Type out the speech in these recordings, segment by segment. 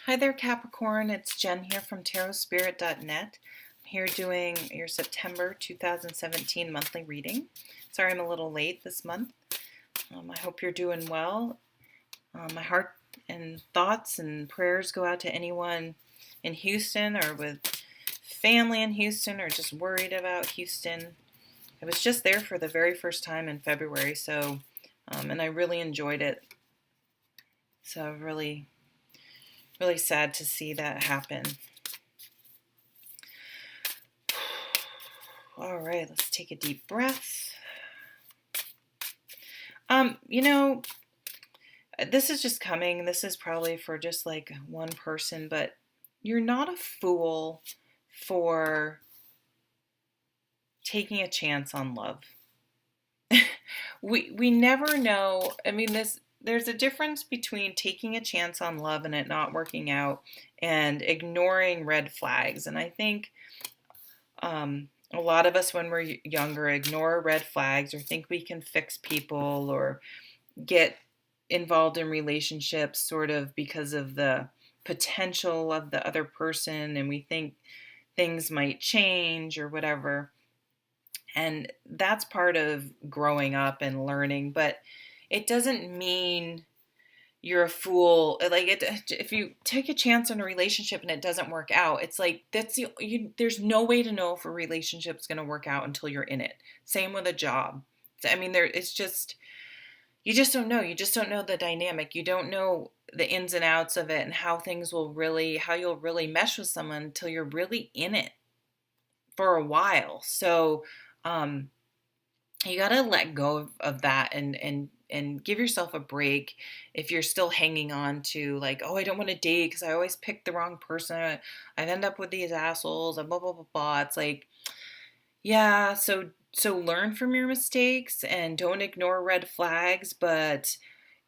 Hi there, Capricorn. It's Jen here from tarotspirit.net. I'm here doing your September 2017 monthly reading. Sorry I'm a little late this month. I hope you're doing well. My heart and thoughts and prayers go out to anyone in Houston or with family in Houston or just worried about Houston. I was just there for the very first time in February, and I really enjoyed it. So really sad to see that happen. All right, let's take a deep breath. This is just coming. This is probably for just like one person, but you're not a fool for taking a chance on love. We never know. I mean, there's a difference between taking a chance on love and it not working out and ignoring red flags. And I think a lot of us when we're younger ignore red flags or think we can fix people or get involved in relationships sort of because of the potential of the other person, and we think things might change or whatever. And that's part of growing up and learning, but it doesn't mean you're a fool. Like if you take a chance on a relationship and it doesn't work out, it's like there's no way to know if a relationship's going to work out until you're in it. Same with a job. I mean, you just don't know. You just don't know the dynamic. You don't know the ins and outs of it and how you'll really mesh with someone until you're really in it for a while. So, you got to let go of that and give yourself a break if you're still hanging on to like, oh, I don't want to date because I always pick the wrong person. I end up with these assholes and blah, blah, blah, blah. It's like, yeah, so learn from your mistakes and don't ignore red flags, but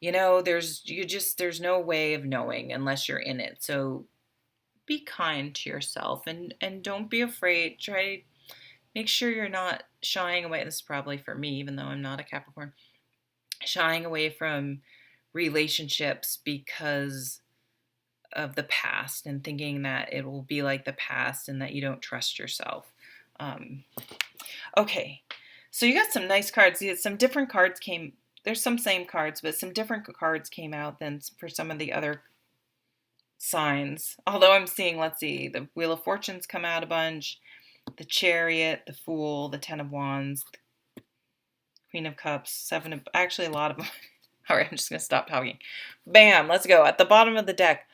there's no way of knowing unless you're in it. So be kind to yourself and don't be afraid. Make sure you're not shying away. This is probably for me, even though I'm not a Capricorn, shying away from relationships because of the past and thinking that it will be like the past and that you don't trust yourself. Okay, so you got some nice cards. Some different cards came. There's some same cards, but some different cards came out than for some of the other signs. Although I'm seeing, let's see, the Wheel of Fortune's come out a bunch, the Chariot, the Fool, the Ten of Wands, the Queen of Cups, actually a lot of them. All right, I'm just going to stop talking. Bam, let's go. At the bottom of the deck,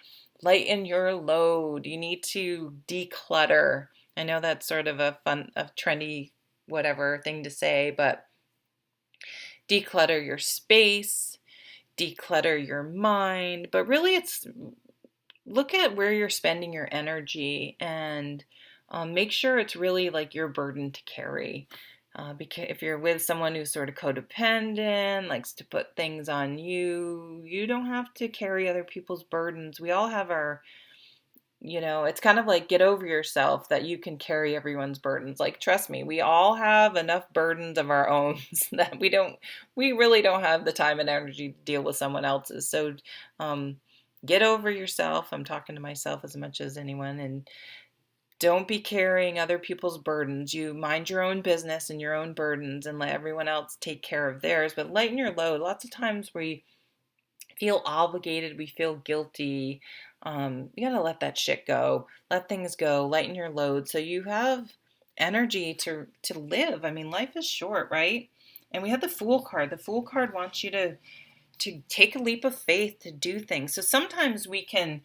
lighten your load. You need to declutter. I know that's sort of a trendy, whatever thing to say, but declutter your space, declutter your mind. But really, it's look at where you're spending your energy and make sure it's really like your burden to carry. Because if you're with someone who's sort of codependent, likes to put things on you, you don't have to carry other people's burdens. We all have it's kind of like get over yourself that you can carry everyone's burdens. Like, trust me, we all have enough burdens of our own that we really don't have the time and energy to deal with someone else's. So get over yourself. I'm talking to myself as much as anyone, and don't be carrying other people's burdens. You mind your own business and your own burdens and let everyone else take care of theirs, but lighten your load. Lots of times we feel obligated, we feel guilty. You gotta let that shit go. Let things go. Lighten your load so you have energy to live. I mean, life is short, right? And we have the Fool card. The Fool card wants you to take a leap of faith, to do things. So sometimes we can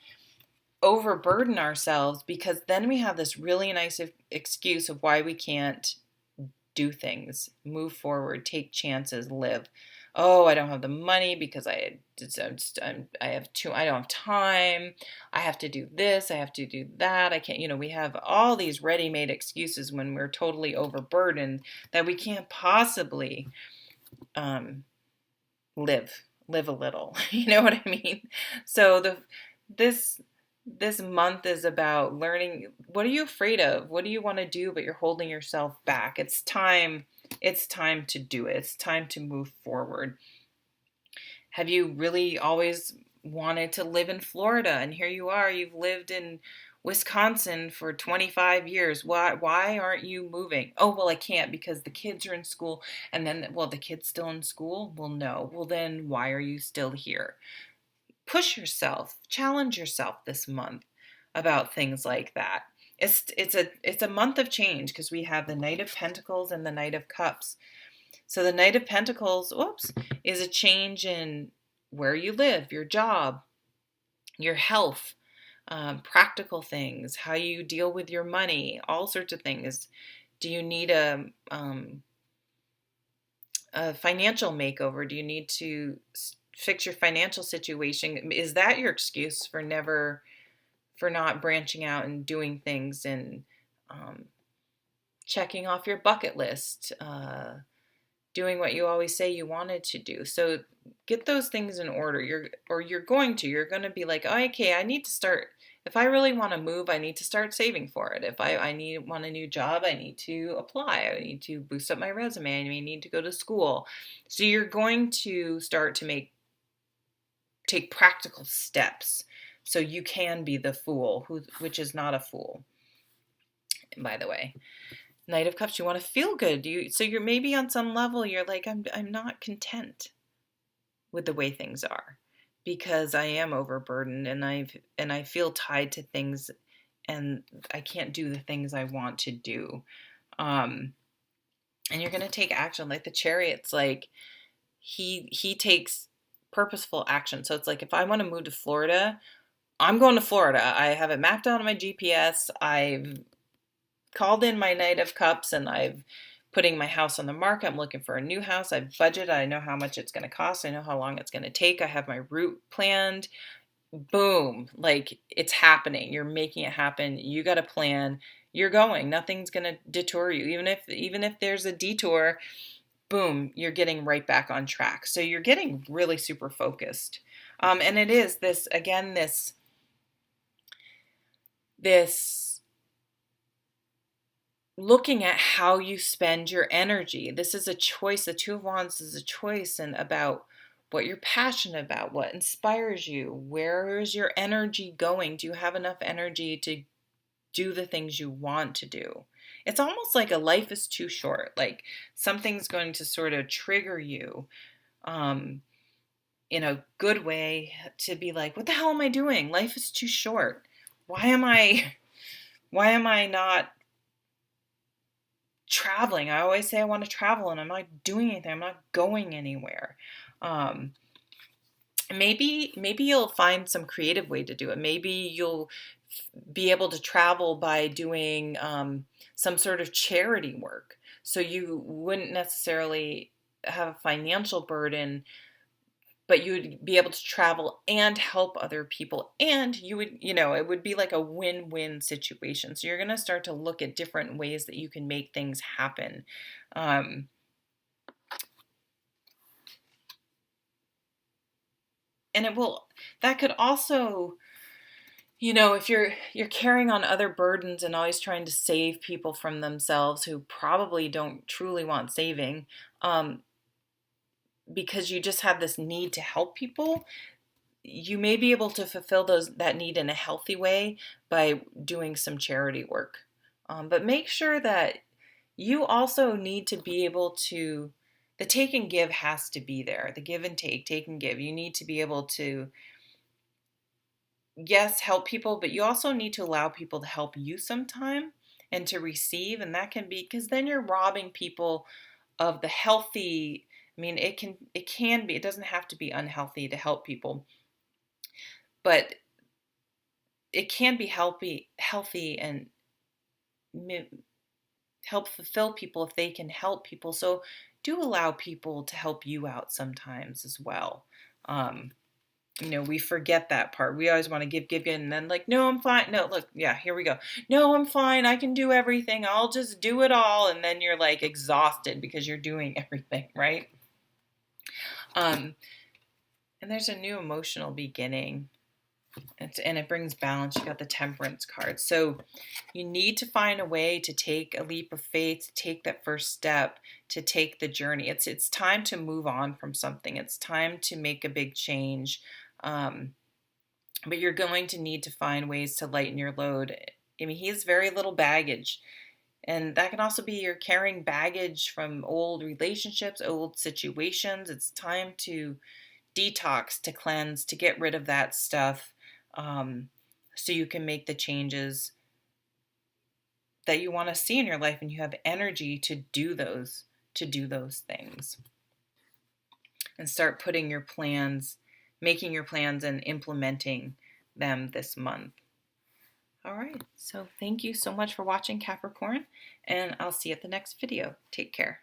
overburden ourselves because then we have this really nice excuse of why we can't do things, move forward, take chances, live. Oh, I don't have the money because I don't have time. I have to do this. I have to do that. I can't, we have all these ready-made excuses when we're totally overburdened that we can't possibly live a little. You know what I mean? So this month is about learning, what are you afraid of? What do you want to do, but you're holding yourself back? It's time to do it. It's time to move forward. Have you really always wanted to live in Florida, and here you are, you've lived in Wisconsin for 25 years. Why aren't you moving? Oh, well, I can't because the kids are in school. And then, well, the kids still in school? Well, no. Well, then why are you still here? Push yourself, challenge yourself this month about things like that. It's a month of change because we have the Knight of Pentacles and the Knight of Cups. So the Knight of Pentacles, is a change in where you live, your job, your health, practical things, how you deal with your money, all sorts of things. Do you need a financial makeover? Do you need to fix your financial situation? Is that your excuse for not branching out and doing things and checking off your bucket list, doing what you always say you wanted to do? So get those things in order. You're going to be like, oh, okay, I need to start. If I really want to move, I need to start saving for it. If I want a new job, I need to apply. I need to boost up my resume. I need to go to school. So you're going to start to take practical steps so you can be the fool, which is not a fool, by the way. Knight of Cups, you want to feel good. So you're maybe on some level, you're like, I'm not content with the way things are because I am overburdened and I feel tied to things and I can't do the things I want to do. And you're going to take action. Like the Chariot's like, he takes purposeful action. So it's like, if I want to move to Florida, I'm going to Florida. I have it mapped out on my GPS. I've called in my Knight of Cups and I've putting my house on the market. I'm looking for a new house. I've budgeted. I know how much it's going to cost. I know how long it's going to take. I have my route planned. Boom. Like, it's happening. You're making it happen. You got a plan. You're going. Nothing's going to detour you. Even if there's a detour, boom, you're getting right back on track. So you're getting really super focused. And it is this looking at how you spend your energy. This is a choice. The Two of Wands is a choice and about what you're passionate about, what inspires you, where is your energy going? Do you have enough energy to do the things you want to do? It's almost like a life is too short. Like something's going to sort of trigger you in a good way to be like, what the hell am I doing? Life is too short. Why am I not traveling? I always say I want to travel and I'm not doing anything. I'm not going anywhere. Maybe you'll find some creative way to do it. Maybe you'll be able to travel by doing some sort of charity work. So you wouldn't necessarily have a financial burden, but you would be able to travel and help other people. And you would, it would be like a win-win situation. So you're going to start to look at different ways that you can make things happen. And that could also, if you're carrying on other burdens and always trying to save people from themselves who probably don't truly want saving, because you just have this need to help people, you may be able to fulfill that need in a healthy way by doing some charity work. But make sure that you also need to be able to, the take and give has to be there. The give and take and give. You need to be able to, yes, help people, but you also need to allow people to help you sometime and to receive. And that can be, because then you're robbing people of the healthy. I mean, it can be, it doesn't have to be unhealthy to help people, but it can be healthy and help fulfill people if they can help people. So do allow people to help you out sometimes as well. We forget that part. We always want to give, and then like, no, I'm fine. No, look, yeah, here we go. No, I'm fine. I can do everything. I'll just do it all. And then you're like exhausted because you're doing everything, right? And there's a new emotional beginning. And it brings balance. You got the Temperance card. So you need to find a way to take a leap of faith, to take that first step, to take the journey. It's time to move on from something. It's time to make a big change. But you're going to need to find ways to lighten your load. I mean, he has very little baggage. And that can also be you're carrying baggage from old relationships, old situations. It's time to detox, to cleanse, to get rid of that stuff, so you can make the changes that you want to see in your life, and you have energy to do those things, and start putting your plans, making your plans, and implementing them this month. All right, so thank you so much for watching, Capricorn, and I'll see you at the next video. Take care.